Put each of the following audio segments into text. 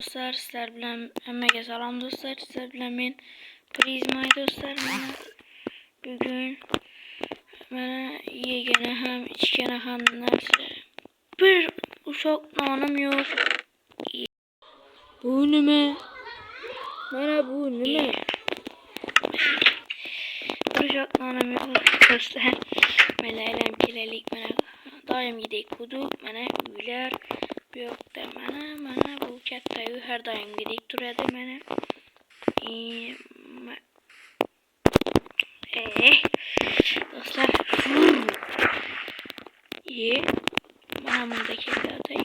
Dostlar, sizler bilen hammaga salom do'stlar. Sizler bilen men Prizmay do'stlar. Mana bugun mana yegani ham, ichgani ham narsa. Bir uşaq nonim yo'q. Bu nima? Mana bu nima? Bir uşaq nonim yo'q do'stlar. Mana aylam kelaylik mana. Doim gidek quduk, mana uylar bu yoqda mana bu katta uy har doim gidek turadi mana. Dostlar. Mana bundaki zaten.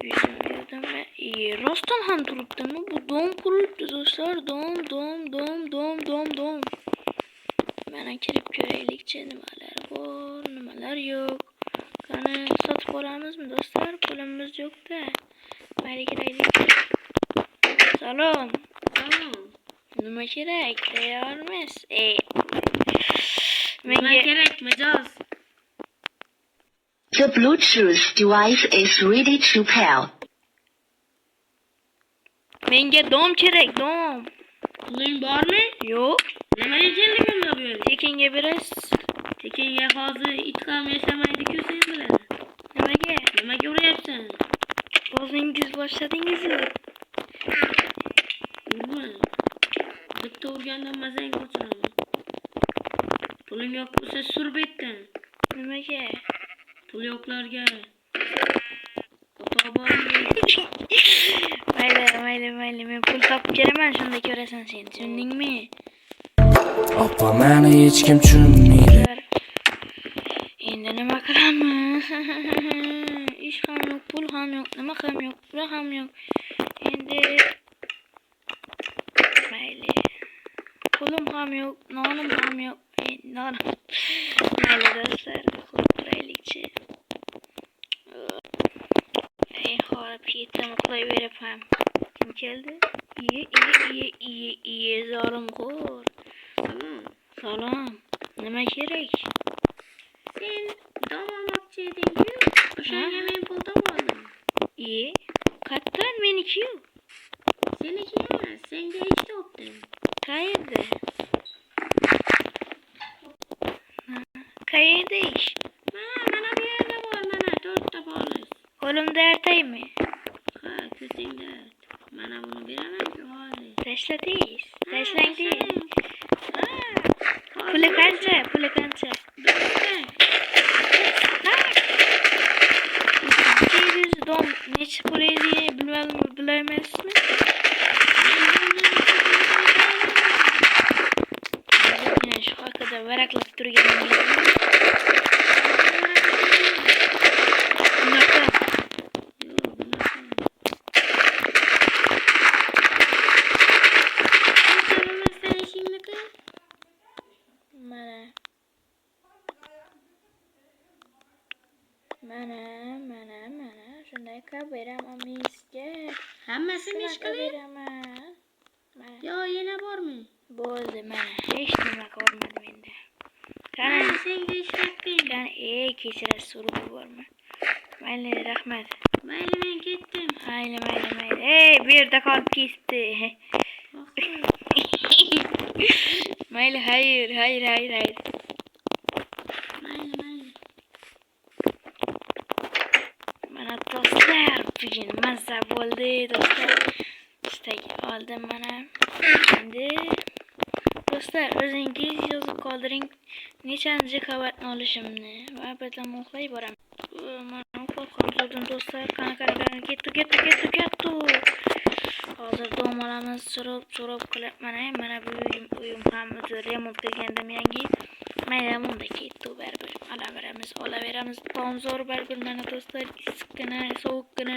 Yüzüm ve rostdan ham turibdi mi? Bu dom quribdi do'stlar. Dom. Mana kirib ko'raylikchi, nimalar bor, nimalar yo'q. Qani sotib olamizmi do'stlar? Pulimiz yo'q-da. Mayli kiraylik. Salom. Nima kerak? Tayyormiz? Nima kerak mijoz? The Bluetooth device is ready to pair. Menga dom kerak, dom. Puling bormi? Yo'q. Nimaga kelding bu yerga? Tekinga berasiz. Tekinga hozir it ham yashamaydi-ku sen bilan. Nimaga? Nimaga uryapsan? O'zingiz boshladingizmi? Nima? Bitta urgandan mazang qochiraman. Puling yo'q bo'lsa sur betdan. Nimaga? Pul yo'qlarga. Xato bormi? Mayli. Men pul topib kelaman, shunda ko'rasan sen. Tushundingmi? Oppa meni hech kim tushunmaydi. Endi nima qilamiz? Ish ham yo'q, pul ham yo'q, nima ham yo'q, pul ham yo'q. Endi mayli. Pulim ham yo'q, nonim ham yo'q. Mayli do'stlar, turaylikchi. Horib ketdim, uxlayverib ham. Kim keldi? Iye, zorimxo'r. Salom. Nima kerak? Sen dom olmoqchi eding-ku. O'shanga men pul topoldim. Qattan meniki-yu. Seniki emas, senga ish topdim. Qayerda? Qayerda ish? Mana bu yerda bor, mana 4 ta polish. Qo'limda artaymi? Ha, ko'zingda. Mana buni beraman-ku hozir. Tashladingiz. Tashlang. Ha, Puli qancha? Dom necha pul edi bilmaysizmi? Yine şu haqida varaqlab turganingizni. Bunaqa. Mana. Shunday qilib beraman mingizga. Hammasini ish qiling. Beraman. Yo, yana bormi? Bo'ldi, mana hech nima qolmadi menda. Qani senga ish topdim. Qani, kechirasiz, urib yuborma. Mayli, rahmat. Mayli, men ketdim. Mayli. Bu yerda qolib ketdi. Mayli, hayır. Mayli. Mana do'stlar, bugun mazza bo'ldi do'stlar. Istak oldim mana. Endi do'stlar, o'zingiz yozib qoldiring nechanchi qavatni olishimni va birdan uxlay boraman. Mana qo'rqib do'stlar, qanaqa ketdi. Hozir dom olamiz, so'rab qilib mana bu uyim ham remont qilgandim yangi. Mayli, bunda ketdi baribir. Olaveramiz. Tom zo'r baribir mana do'stlar, issiqqina, sovuqqina.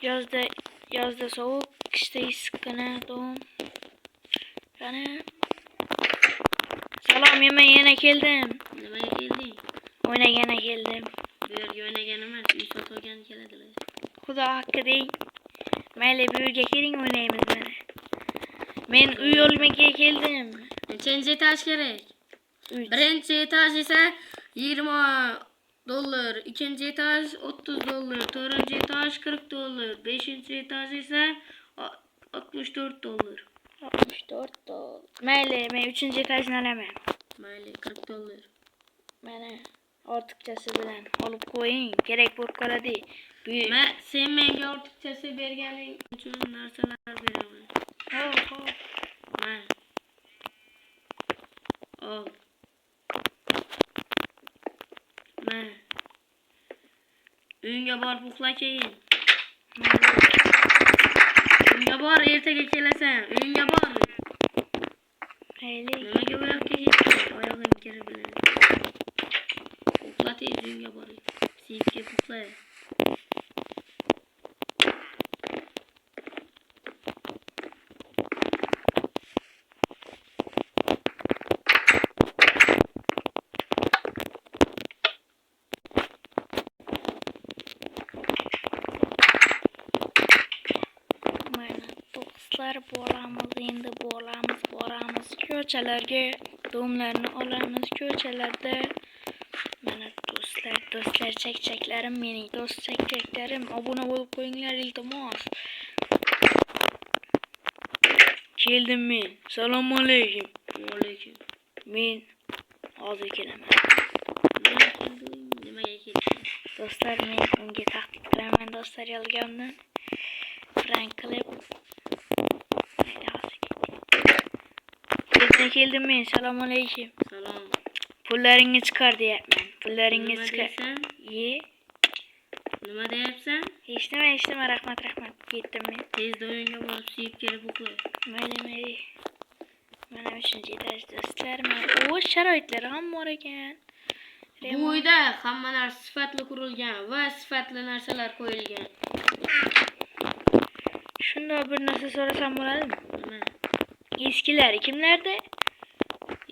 Yozda sovuq, qishda issiqqina dom. Qani. Salom, men yana keldim. Nimaga kelding? O'ynagani keldim. Bu yerga o'ynagan emas, uy sotgan keladilar. Xudo haqqi deng. Mayli, bu yerga keling, o'ynaymiz mana. Men uy olmaga keldim. Nechanchi etaj kerak? Birinchi etaj esa 20 dollar, ikinci etaj 30 dollar, dördüncü etaj 40 dollar, beşinci etaj ise 64 dollar. 64 dolar. Mayli, men 3-chi etajni olaman. Mayli 40 dollar. Mana ortiqchasi bilan olib qo'ying, kerak bo'lib qoladi. Sen menga ortiqchasi berganing uchun narsalar beraman. Ho. Mana. Ol. Mana. Uyingga borib uxla keyin. Uyingga bor, ertaga kelasan. Uyingga bor. Mayli. Nimaga bu yoqqa ketding? Oyog'ing kiri bilan. Uxla tez uyingga bor. Siyibga uxla. Mana do'stlar bo'lamiz, endi boramiz ko'chalarga, domlarni olamiz ko'chalarda. Mana do'stlar chakchaklarim, mening do'st chakchaklarim, obuna bo'lib qo'yinglar iltimos. Keldim men. Assalomu alaykum. Alaykum. Men hozir kelaman. Nimaga kelding? Do'stlar, men unga tahdid qilaman, do'stlar yolg'ondan. Prank qilib. Keldim men. Assalomu alaykum. Salom. Pullaringni chiqar deyapman. Pullaringni Nima chiqar. deysan? Ye. Nima deyapsan? Eshitma, rahmat. Ketdim men. Tezda uyingga borib siyib kelib uxla. Mayli. Mana 3-chi etaj do'stlar. O'z sharoitlari ham bor ekan. Bu uyda hamma narsa sifatli qurilgan va sifatli narsalar qo'yilgan. Shunda bir narsa so'rasam bo'ladimi? Nima? Eskilari kimlarda?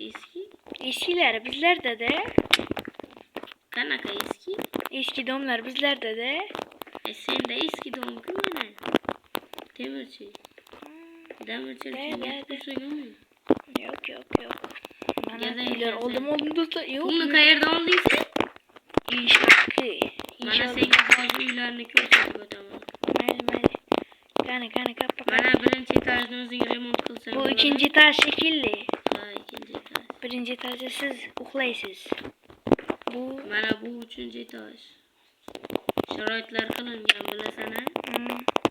Eski? Eskilari bizlarda-da. Qanaqa eski? Eski domlar bizlarda-da. Senda eski domku mana. Temirchi. Damirchilik qilganmi? Yo'q. Mana Gaza uylar ekansan. oldim do'stlar. Yo'q. Pulni qayerdan olding sen? Ish haqqi. Mana senga hozir uylarni ko'rsatib o'taman. Mayli. Qani kappa. Mana birinchi etajni o'zing remont qilsang. Bu 2-chi etaj shekilli. Ha, ikkinchi etaj. 1-chi etajda siz uxlaysiz. Mana bu 3-chi etaj. Sharoitlar qilingan bilasan-a?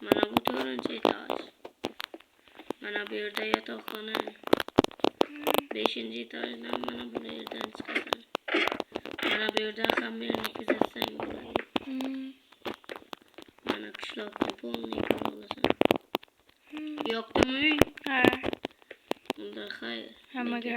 Mana bu 4-chi etaj. Mana bu yerda yotoqxona. 5-chi etajdan mana bu yerdan chiqasan. Mana bu yerdan ham meni kuzatsang bo'ladi. Mana qishloqni polniy bo'lasan. Yo'qmi? Ha. Unda xayr. Hammaga